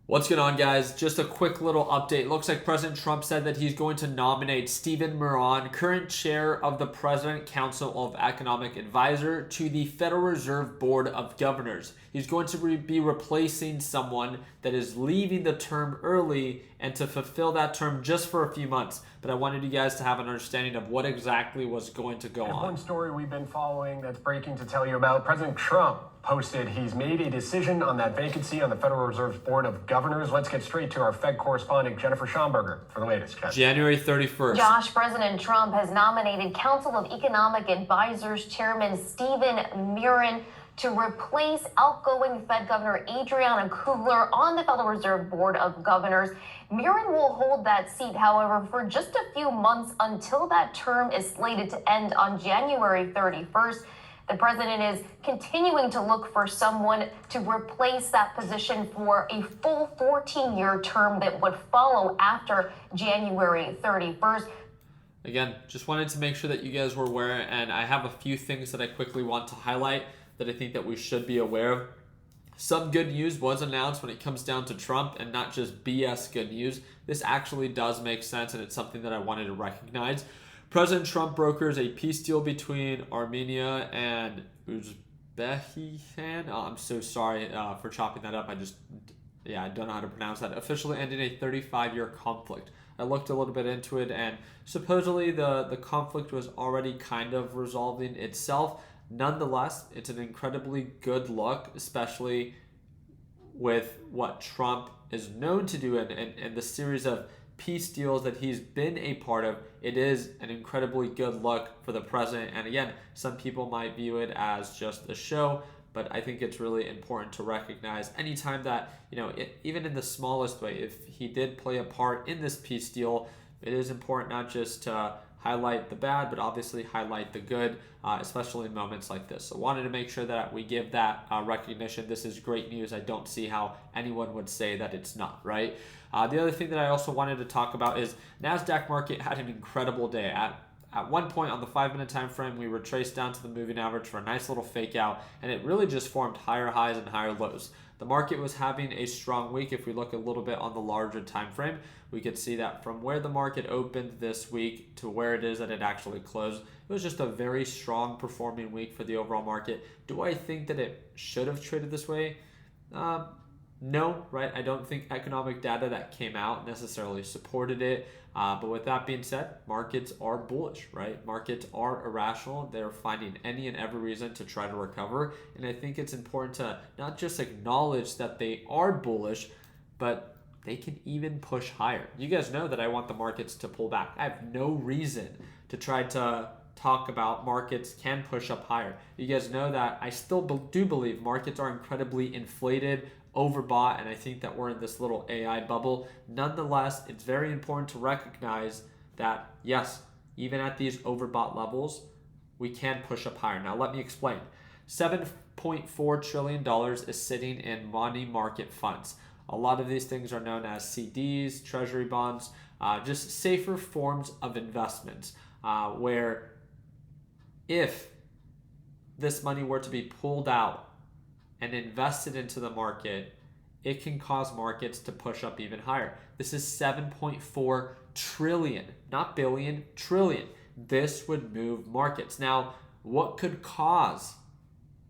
What's going on, guys? Just a quick little update. Looks like President Trump said that he's going to nominate Stephen Miran, current chair of the President Council of Economic Advisor, to the Federal Reserve Board of Governors. He's going to be replacing someone that is leaving the term early and to fulfill that term just for a few months. But I wanted you guys to have an understanding of what exactly was going to go on. One story we've been following that's breaking to tell you about: President Trump posted he's made a decision on that vacancy on the Federal Reserve's Board of Governors. Let's get straight to our Fed correspondent, Jennifer Schomburger, for the latest. January 31st. Josh, President Trump has nominated Council of Economic Advisors Chairman Stephen Miran to replace outgoing Fed Governor Adriana Kugler on the Federal Reserve Board of Governors. Miran will hold that seat, however, for just a few months until that term is slated to end on January 31st. The president is continuing to look for someone to replace that position for a full 14-year term that would follow after January 31st. Again, just wanted to make sure that you guys were aware, and I have a few things that I quickly want to highlight that I think that we should be aware of. Some good news was announced when it comes down to Trump, and not just BS good news. This actually does make sense, and it's something that I wanted to recognize. President Trump brokers a peace deal between Armenia and Uzbekistan. I'm so sorry for chopping that up. I don't know how to pronounce that. Officially ending a 35-year conflict. I looked a little bit into it, and supposedly the conflict was already kind of resolving itself. Nonetheless, it's an incredibly good look, especially with what Trump is known to do and the series of peace deals that he's been a part of. It is an incredibly good look for the president. And again, some people might view it as just a show, but I think it's really important to recognize anytime that, even in the smallest way, if he did play a part in this peace deal, it is important not just to highlight the bad, but obviously highlight the good, especially in moments like this. So wanted to make sure that we give that recognition. This is great news. I don't see how anyone would say that it's not, right? The other thing that I also wanted to talk about is NASDAQ market had an incredible day. At one point on the 5-minute time frame, we were traced down to the moving average for a nice little fake out, and it really just formed higher highs and higher lows. The market was having a strong week. If we look a little bit on the larger time frame, we could see that from where the market opened this week to where it is that it actually closed, it was just a very strong performing week for the overall market. Do I think that it should have traded this way? No, right? I don't think economic data that came out necessarily supported it. But with that being said, markets are bullish, right? Markets are irrational. They're finding any and every reason to try to recover. And I think it's important to not just acknowledge that they are bullish, but they can even push higher. You guys know that I want the markets to pull back. I have no reason to try to talk about markets can push up higher. You guys know that I still do believe markets are incredibly inflated, overbought, and I think that we're in this little AI bubble. Nonetheless, it's very important to recognize that, yes, even at these overbought levels, we can push up higher. Now, let me explain. $7.4 trillion is sitting in money market funds. A lot of these things are known as CDs, treasury bonds, just safer forms of investments, where if this money were to be pulled out and invested into the market, it can cause markets to push up even higher. This is 7.4 trillion, not billion, trillion. This would move markets. Now, what could cause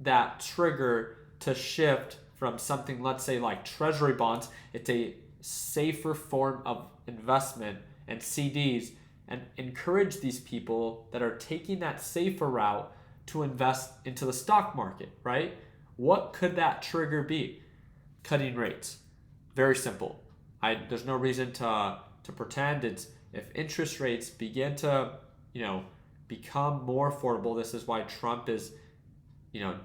that trigger to shift from something, let's say like treasury bonds? It's a safer form of investment, and CDs, and encourage these people that are taking that safer route to invest into the stock market, right? What could that trigger be? Cutting rates. Very simple. There's no reason to pretend. It's if interest rates begin to, become more affordable. This is why Trump is,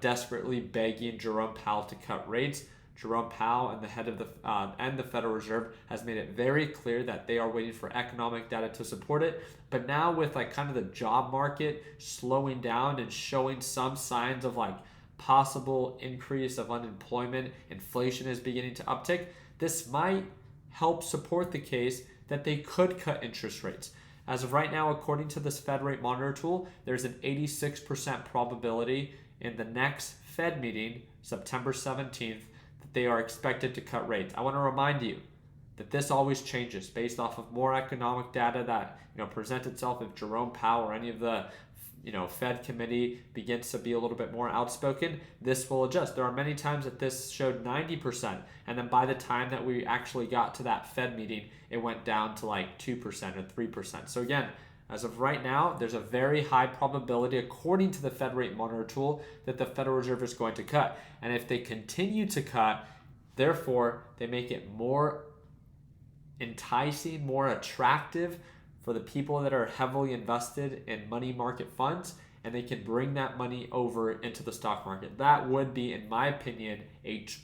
desperately begging Jerome Powell to cut rates. Jerome Powell and the head of the Federal Reserve has made it very clear that they are waiting for economic data to support it. But now with kind of the job market slowing down and showing some signs of possible increase of unemployment, inflation is beginning to uptick, this might help support the case that they could cut interest rates. As of right now, according to this Fed rate monitor tool, there's an 86% probability in the next Fed meeting, September 17th, that they are expected to cut rates. I want to remind you that this always changes based off of more economic data that present itself. If Jerome Powell or any of the Fed committee begins to be a little bit more outspoken, this will adjust. There are many times that this showed 90%, and then by the time that we actually got to that Fed meeting, it went down to like 2% or 3%. So again, as of right now, there's a very high probability, according to the Fed Rate Monitor tool, that the Federal Reserve is going to cut. And if they continue to cut, therefore, they make it more enticing, more attractive for the people that are heavily invested in money market funds, and they can bring that money over into the stock market. That would be, in my opinion,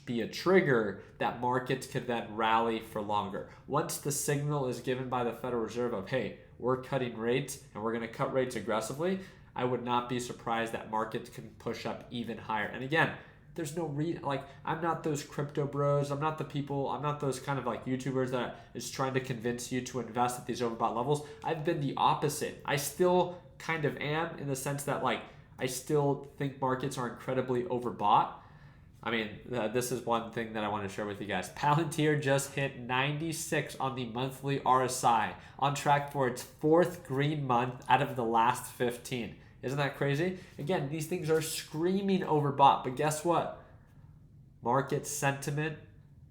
be a trigger that markets could then rally for longer. Once the signal is given by the Federal Reserve of, hey, we're cutting rates and we're going to cut rates aggressively, I would not be surprised that markets can push up even higher. And again, there's no I'm not those crypto bros. I'm not those kind of like YouTubers that is trying to convince you to invest at these overbought levels. I've been the opposite. I still kind of am, in the sense that I still think markets are incredibly overbought. I mean, this is one thing that I want to share with you guys. Palantir just hit 96 on the monthly RSI, on track for its 4th green month out of the last 15. Isn't that crazy? Again, these things are screaming overbought, but guess what? Market sentiment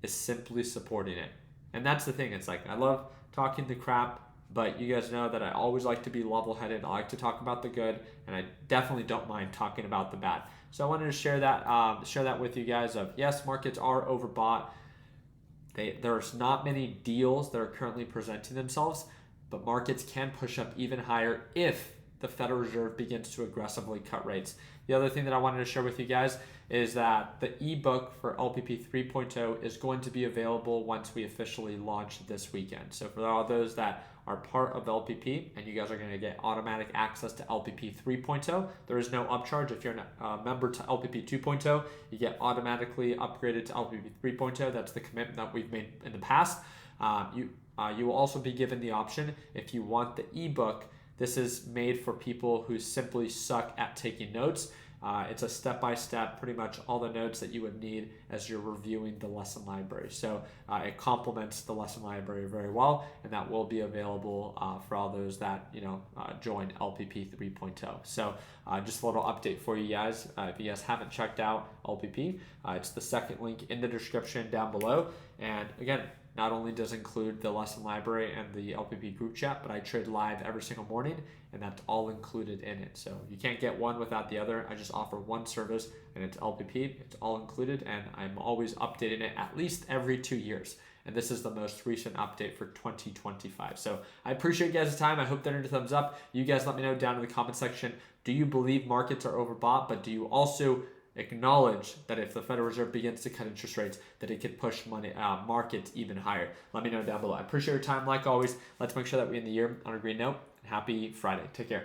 is simply supporting it. And that's the thing. It's like, I love talking the crap, but you guys know that I always like to be level-headed. I like to talk about the good, and I definitely don't mind talking about the bad. So I wanted to share that with you guys of, yes, markets are overbought. There's not many deals that are currently presenting themselves, but markets can push up even higher if the Federal Reserve begins to aggressively cut rates. The other thing that I wanted to share with you guys is that the ebook for LPP 3.0 is going to be available once we officially launch this weekend. So for all those that are part of LPP, and you guys are going to get automatic access to LPP 3.0, there is no upcharge. If you're a member to LPP 2.0, you get automatically upgraded to LPP 3.0. That's the commitment that we've made in the past. You will also be given the option, if you want the ebook. This is made for people who simply suck at taking notes. It's a step-by-step, pretty much all the notes that you would need as you're reviewing the lesson library. So it complements the lesson library very well, and that will be available for all those that join LPP 3.0. So just a little update for you guys. If you guys haven't checked out LPP, it's the second link in the description down below. And again, not only does it include the lesson library and the LPP group chat, but I trade live every single morning, and that's all included in it. So you can't get one without the other. I just offer one service, and it's LPP. It's all included, and I'm always updating it at least every 2 years. And this is the most recent update for 2025. So I appreciate you guys' time. I hope that earned a thumbs up. You guys let me know down in the comment section, do you believe markets are overbought, but do you also acknowledge that if the Federal Reserve begins to cut interest rates, that it could push markets even higher? Let me know down below. I appreciate your time. Like always, let's make sure that we end the year on a green note. Happy Friday. Take care.